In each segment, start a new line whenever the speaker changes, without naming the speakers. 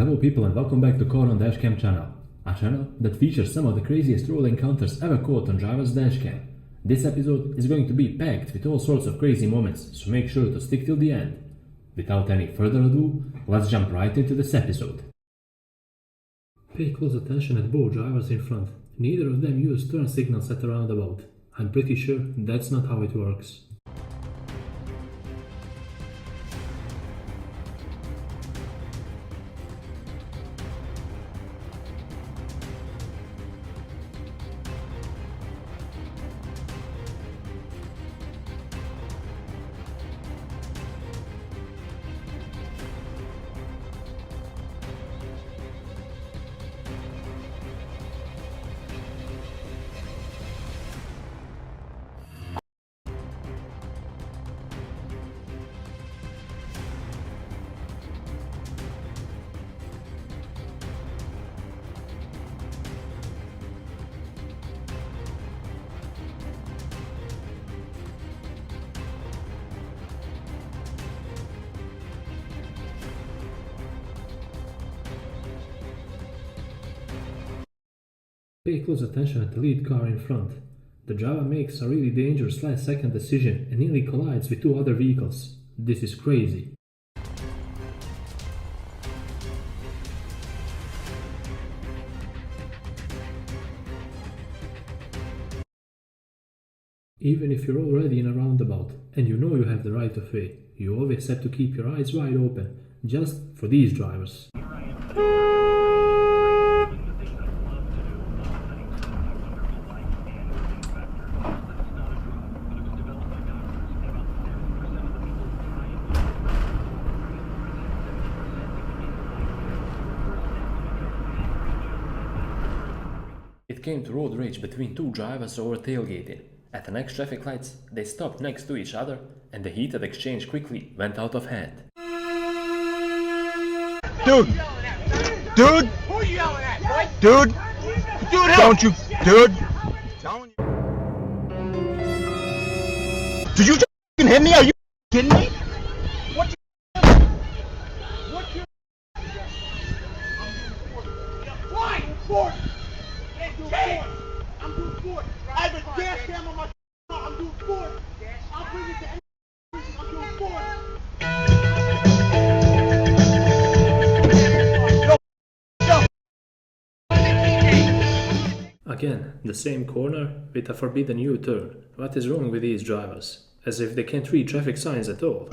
Hello people and welcome back to Caughton Dashcam channel, a channel that features some of the craziest road encounters ever caught on Driver's Dashcam. This episode is going to be packed with all sorts of crazy moments, so make sure to stick till the end. Without any further ado, let's jump right into this episode. Pay close attention at both drivers in front. Neither of them use turn signals at a roundabout. I'm pretty sure that's not how it works. Pay close attention at the lead car in front. The driver makes a really dangerous last-second decision and nearly collides with two other vehicles. This is crazy. Even if you're already in a roundabout and you know you have the right of way, you always have to keep your eyes wide open, just for these drivers. It came to road rage between two drivers over tailgating. At the next traffic lights, they stopped next to each other, and the heated exchange quickly went out of hand.
Dude! Dude!
Who are you yelling at, boy?
Dude!
Dude, help!
Don't you... Dude! Did you just f***ing hit me? Are you kidding me?
What you... What you... Why? Sport! I'm doing sport. I have a dash cam on my... I'm doing sport. I'll bring it to any... I'm doing sport.
Again, the same corner with a forbidden U-turn. What is wrong with these drivers? As if they can't read traffic signs at all.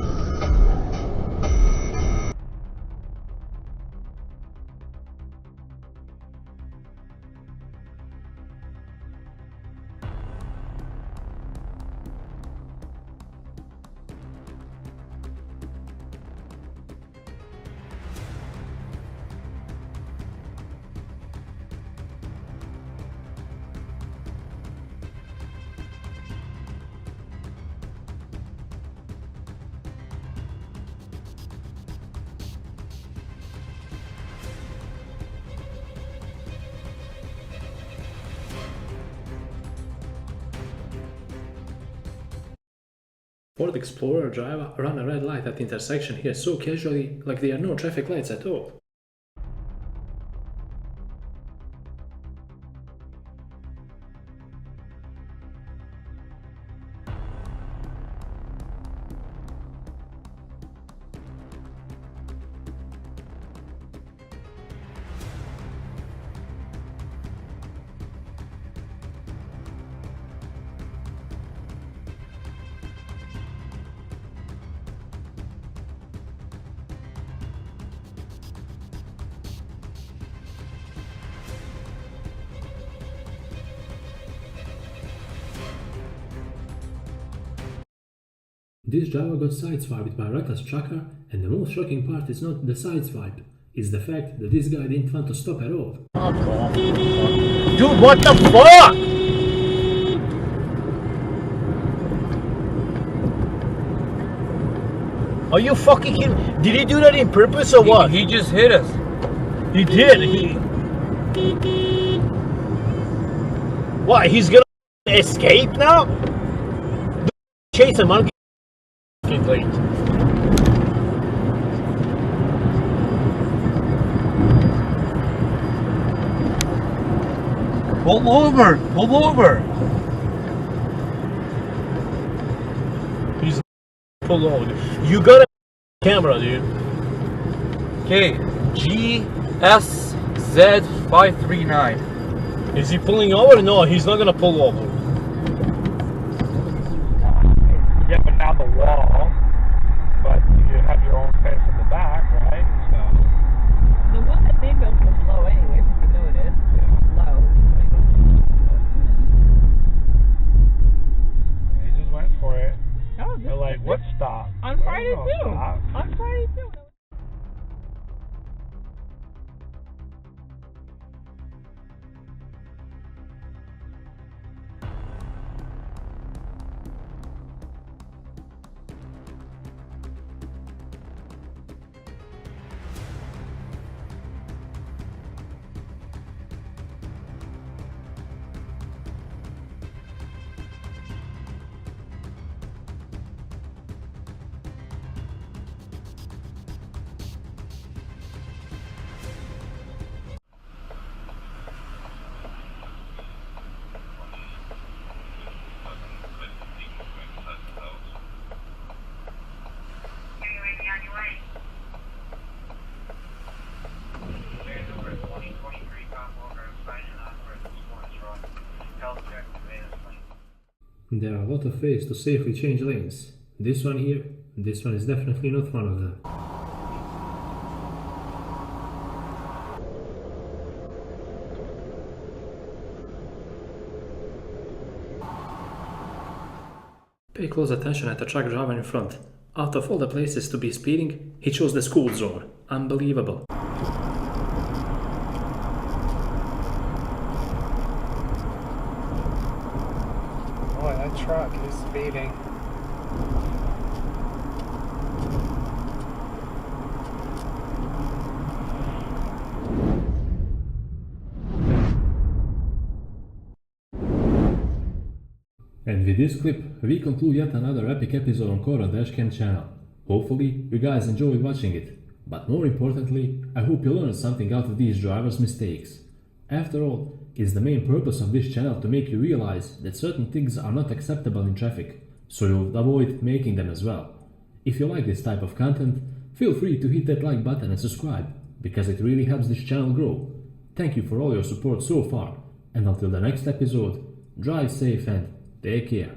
Ford Explorer driver ran a red light at the intersection here so casually, like there are no traffic lights at all. This driver got sideswiped by a reckless trucker, and the most shocking part is not the sideswipe, it's the fact that this guy didn't want to stop at all.
Dude, what the fuck? Are you fucking kidding? Did he do that in purpose or what?
He just hit us.
He did. What? He's gonna escape now? Chase him, I'm late. Pull over! Pull over! He's pull over. You got a camera, dude. Okay, GSZ539. Is he pulling over? No, he's not gonna pull over.
Yeah, but not the wall. But you have your own fence in the back, right? So.
The one that they built was low anyway, you know it is. Low.
He just went for it.
Oh,
They're like, what stop?
on
There
Friday
was no
too.
stop.
On Friday too.
There are a lot of ways to safely change lanes. This one here, this one is definitely not one of them. Pay close attention at the truck driver in front. Out of all the places to be speeding, he chose the school zone. Unbelievable.
Boy, that truck is speeding.
And with this clip, we conclude yet another epic episode on Caughton Dashcam channel. Hopefully, you guys enjoyed watching it. But more importantly, I hope you learned something out of these drivers' mistakes. After all, it's the main purpose of this channel to make you realize that certain things are not acceptable in traffic, so you'll avoid making them as well. If you like this type of content, feel free to hit that like button and subscribe, because it really helps this channel grow. Thank you for all your support so far, and until the next episode, drive safe and take care.